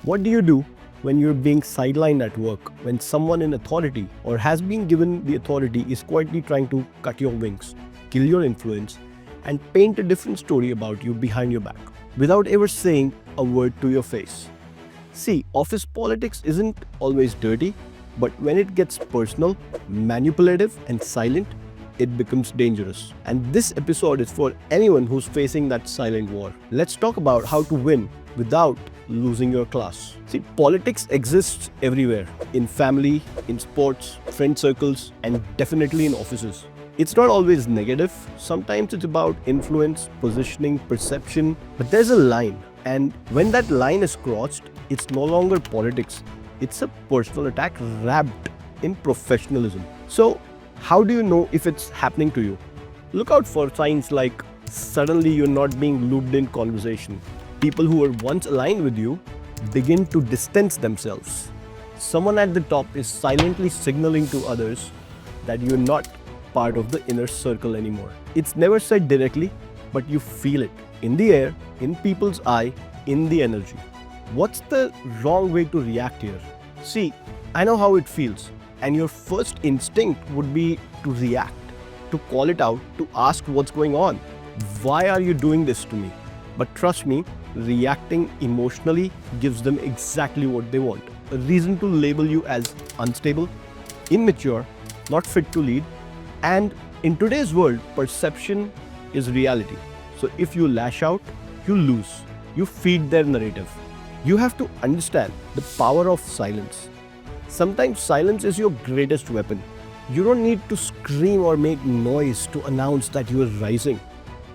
What do you do when you're being sidelined at work, when someone in authority or has been given the authority is quietly trying to cut your wings, kill your influence, and paint a different story about you behind your back without ever saying a word to your face? See, office politics isn't always dirty, but when it gets personal, manipulative, and silent, it becomes dangerous. And this episode is for anyone who's facing that silent war. Let's talk about how to win without losing your class. See, politics exists everywhere, in family, in sports, friend circles, and definitely in offices. It's not always negative. Sometimes it's about influence, positioning, perception, but there's a line. And when that line is crossed, it's no longer politics. It's a personal attack wrapped in professionalism. So, how do you know if it's happening to you? Look out for signs like suddenly you're not being looped in conversation. People who were once aligned with you begin to distance themselves. Someone at the top is silently signaling to others that you're not part of the inner circle anymore. It's never said directly, but you feel it in the air, in people's eye, in the energy. What's the wrong way to react here? See, I know how it feels, and your first instinct would be to react, to call it out, to ask what's going on. Why are you doing this to me? But trust me, reacting emotionally gives them exactly what they want. A reason to label you as unstable, immature, not fit to lead. And in today's world, perception is reality. So if you lash out, you lose. You feed their narrative. You have to understand the power of silence. Sometimes silence is your greatest weapon. You don't need to scream or make noise to announce that you are rising.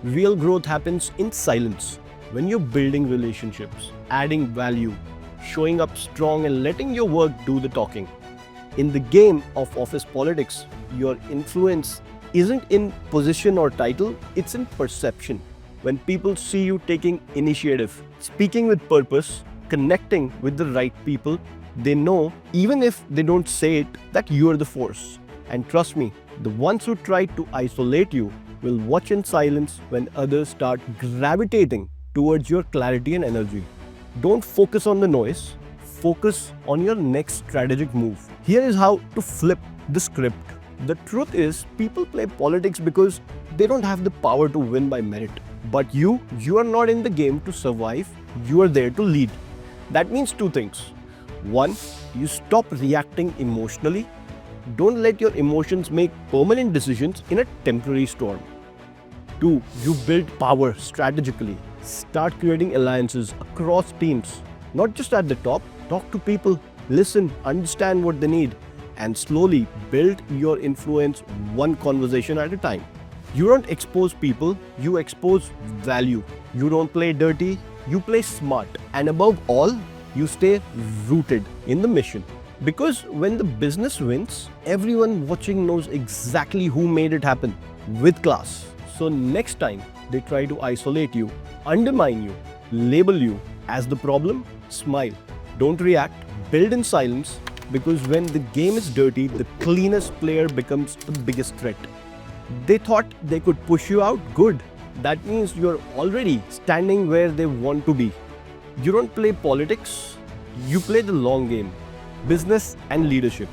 Real growth happens in silence. When you're building relationships, adding value, showing up strong and letting your work do the talking. In the game of office politics, your influence isn't in position or title, it's in perception. When people see you taking initiative, speaking with purpose, connecting with the right people, they know, even if they don't say it, that you're the force. And trust me, the ones who try to isolate you will watch in silence when others start gravitating towards your clarity and energy. Don't focus on the noise, focus on your next strategic move. Here is how to flip the script. The truth is, people play politics because they don't have the power to win by merit. But you are not in the game to survive, you are there to lead. That means two things. One, you stop reacting emotionally. Don't let your emotions make permanent decisions in a temporary storm. Two, you build power strategically. Start creating alliances across teams. Not just at the top, talk to people, listen, understand what they need, and slowly build your influence one conversation at a time. You don't expose people, you expose value. You don't play dirty, you play smart. And above all, you stay rooted in the mission. Because when the business wins, everyone watching knows exactly who made it happen with class. So next time they try to isolate you, undermine you, label you as the problem, smile. Don't react, build in silence, because when the game is dirty, the cleanest player becomes the biggest threat. They thought they could push you out? Good. That means you're already standing where they want to be. You don't play politics, you play the long game. Business and leadership.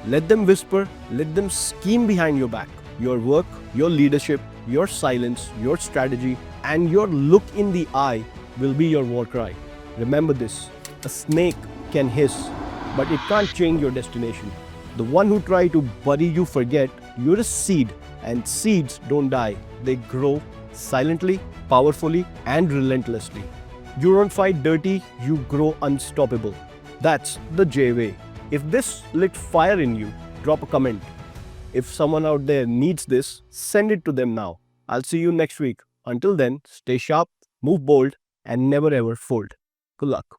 Let them whisper, let them scheme behind your back. Your work, your leadership, your silence, your strategy, and your look in the eye will be your war cry. Remember this, a snake can hiss, but it can't change your destination. The one who try to bury you forget you're a seed, and seeds don't die. They grow silently, powerfully, and relentlessly. You don't fight dirty, you grow unstoppable. That's the J way. If this lit fire in you, drop a comment. If someone out there needs this, send it to them now. I'll see you next week. Until then, stay sharp, move bold, and never ever fold. Good luck.